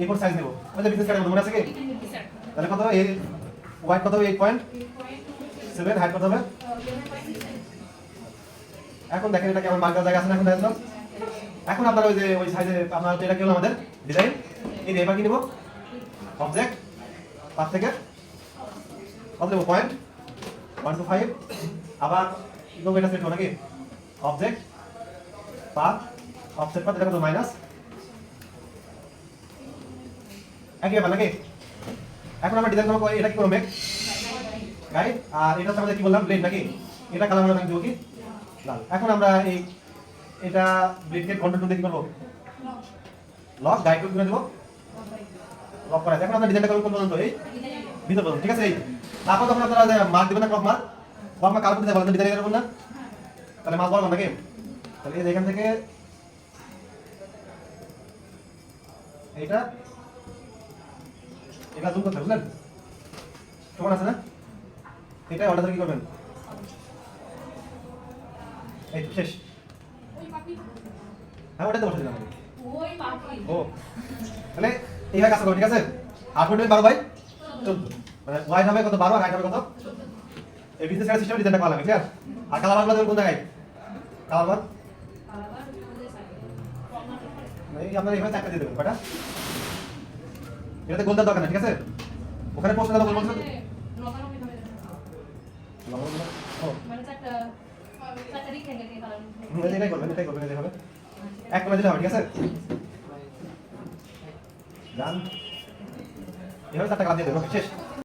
A4 size নেব ওই যে বিজনেস কার্ডের মনে আছে কি তাহলে কত এই ওয়াইড কত হবে 8.7 হাইট কত হবে এখন দেখেন এটা কেমন মার্কার জায়গা আছে না এখন দেখেন এখন আপনারা ওই যে ওই সাইজে আপনারা এটা কি হলো আমাদের ডিজাইন এই এবার কি নেব অবজেক্ট পাঁচ থেকে কত নেব পয়েন্ট 1 to 5 আবার ইগো এটা সেট হবে নাকি অবজেক্ট পাথ অফসেট পাথ এটা কত মাইনাস একই ব্যাপার নাকি এখন আমরা ডিজাইন করব এটা কি করব মেক গাইড আর এটা হচ্ছে আমাদের কি বললাম ব্লেড নাকি এটা কালার আমরা দেব কি লাল এখন আমরা এই এটা ব্লেডকে কন্ট্রোল টুল দিয়ে কি করব লক গাইড করে দেব লক করা এখন আমরা ডিজাইনটা করব কোন পর্যন্ত এই ভিতর পর্যন্ত ঠিক আছে এই তারপর যখন আপনারা মার্ক দিবেন না ক্রপ মার্ক কালার করতে বলেন ডিজাইন করবেন না তাহলে মার্ক বলবেন নাকি তাহলে এই এখান থেকে এটা এটা জুম করতে বুঝলেন সমান আছে না এটা অর্ডার কি করবেন এই তো শেষ হ্যাঁ ওটাতে বসে দিলাম ওই পাখি ও তাহলে এইভাবে কাজ করবেন ঠিক আছে 8.12 বাই 14 মানে ওয়াইড হবে কত 12 আর হাইট হবে কত এই বিজনেস কার্ড সিস্টেমে ডিজাইনটা করা লাগবে ক্লিয়ার আর কালার বারগুলো কোন জায়গায় কালার বার এই আপনারা এইভাবে চাকা দিয়ে দেবেন কয়টা এটাতে গোলদার দরকার না ঠিক আছে ওখানে প্রশ্ন দাও বলছো মানে চারটা রিখে গেলে এটাই করবেন এটাই হবে এক করে দিলে হবে ঠিক আছে ডান এভাবে চারটা কাজ দিয়ে দেবো শেষ